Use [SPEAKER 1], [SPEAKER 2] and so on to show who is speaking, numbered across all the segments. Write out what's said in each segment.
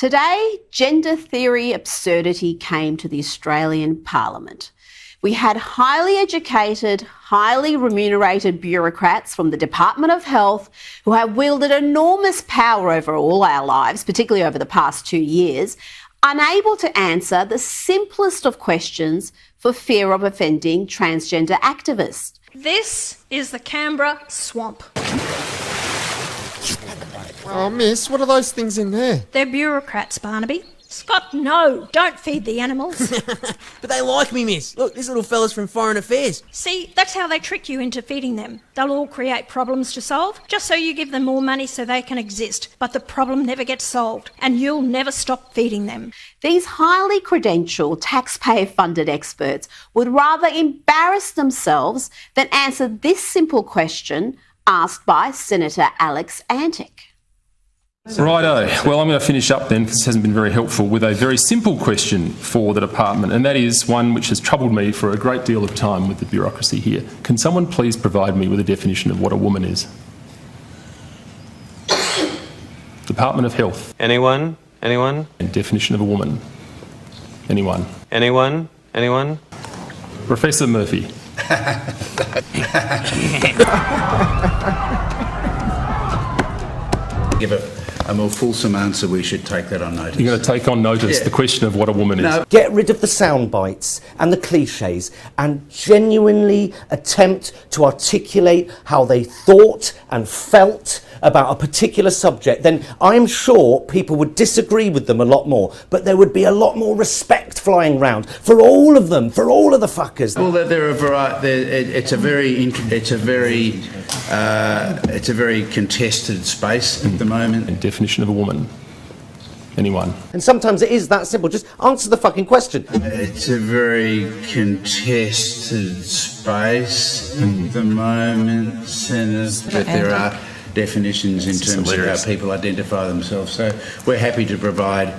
[SPEAKER 1] Today, gender theory absurdity came to the Australian Parliament. We had highly educated, highly remunerated bureaucrats from the Department of Health who have wielded enormous power over all our lives, particularly over the past 2 years, unable to answer the simplest of questions for fear of offending transgender activists.
[SPEAKER 2] This is the Canberra swamp.
[SPEAKER 3] Oh, miss, what are those things in there?
[SPEAKER 2] They're bureaucrats, Barnaby. Scott, no, don't feed the animals.
[SPEAKER 4] But they like me, miss. Look, this little fella's from Foreign Affairs.
[SPEAKER 2] See, that's how they trick you into feeding them. They'll all create problems to solve, just so you give them more money so they can exist. But the problem never gets solved, and you'll never stop feeding them.
[SPEAKER 1] These highly credentialed, taxpayer-funded experts would rather embarrass themselves than answer this simple question asked by Senator Antic.
[SPEAKER 5] Righto. Well, I'm going to finish up then, because this hasn't been very helpful, with a very simple question for the department, and that is one which has troubled me for a great deal of time with the bureaucracy here. Can someone please provide me with a definition of what a woman is? Department of Health.
[SPEAKER 6] Anyone? Anyone?
[SPEAKER 5] And definition of a woman. Anyone?
[SPEAKER 6] Anyone? Anyone?
[SPEAKER 5] Professor Murphy.
[SPEAKER 7] Give a more fulsome answer, we should take that on notice.
[SPEAKER 5] You're going to take on notice the question of what a woman is?
[SPEAKER 7] No.
[SPEAKER 8] Get rid of the sound bites and the cliches and genuinely attempt to articulate how they thought and felt about a particular subject. Then I'm sure people would disagree with them a lot more, but there would be a lot more respect flying round for all of them, for all of the fuckers.
[SPEAKER 7] Well, there are a variety. It's a very contested space at the moment.
[SPEAKER 5] And definition of a woman. Anyone?
[SPEAKER 8] And sometimes it is that simple. Just answer the fucking question.
[SPEAKER 7] It's a very contested space at the moment, Senator, but there are definitions in terms of how people identify themselves. So we're happy to provide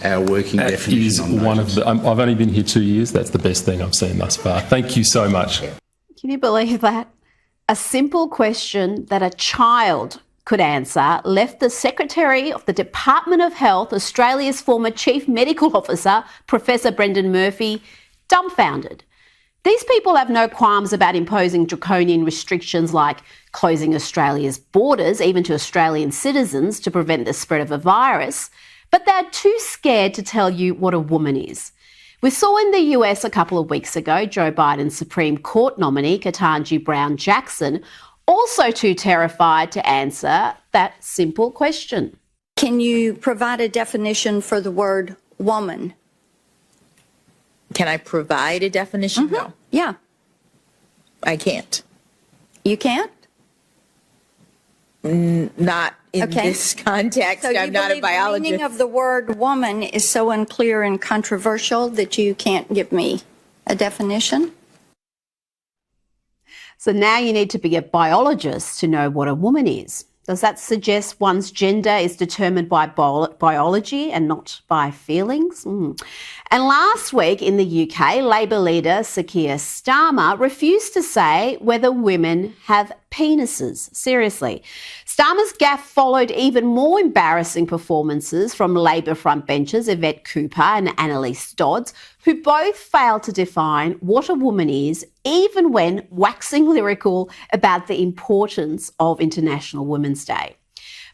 [SPEAKER 7] our working definition on those.
[SPEAKER 5] One of the, I've only been here 2 years. That's the best thing I've seen thus far. Thank you so much.
[SPEAKER 1] Can you believe that? A simple question that a child could answer left the Secretary of the Department of Health, Australia's former Chief Medical Officer, Professor Brendan Murphy, dumbfounded. These people have no qualms about imposing draconian restrictions like closing Australia's borders, even to Australian citizens, to prevent the spread of a virus, but they're too scared to tell you what a woman is. We saw in the US a couple of weeks ago, Joe Biden's Supreme Court nominee, Ketanji Brown Jackson, also too terrified to answer that simple question.
[SPEAKER 9] Can you provide a definition for the word woman?
[SPEAKER 10] Can I provide a definition?
[SPEAKER 9] Mm-hmm.
[SPEAKER 10] No.
[SPEAKER 9] Yeah.
[SPEAKER 10] I can't.
[SPEAKER 9] You can't?
[SPEAKER 10] Not in this context.
[SPEAKER 9] So
[SPEAKER 10] I'm not a biologist.
[SPEAKER 9] The meaning of the word woman is so unclear and controversial that you can't give me a definition?
[SPEAKER 1] So now you need to be a biologist to know what a woman is. Does that suggest one's gender is determined by biology and not by feelings? And last week in the UK, Labor leader Sir Keir Starmer refused to say whether women have penises. Seriously. Starmer's gaffe followed even more embarrassing performances from Labor frontbenchers Yvette Cooper and Annalise Dodds, who both failed to define what a woman is, even when waxing lyrical about the importance of International Women's Day.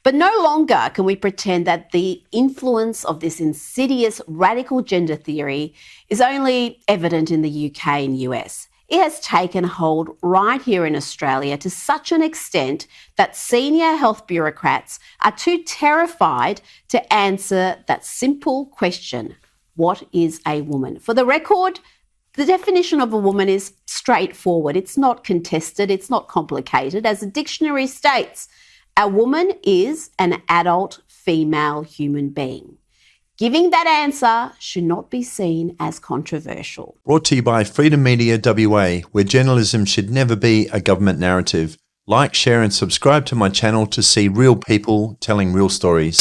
[SPEAKER 1] But no longer can we pretend that the influence of this insidious radical gender theory is only evident in the UK and US. It has taken hold right here in Australia to such an extent that senior health bureaucrats are too terrified to answer that simple question: what is a woman? For the record, the definition of a woman is straightforward. It's not contested. It's not complicated. As the dictionary states, a woman is an adult female human being. Giving that answer should not be seen as controversial.
[SPEAKER 11] Brought to you by Freedom Media WA, where journalism should never be a government narrative. Like, share and subscribe to my channel to see real people telling real stories.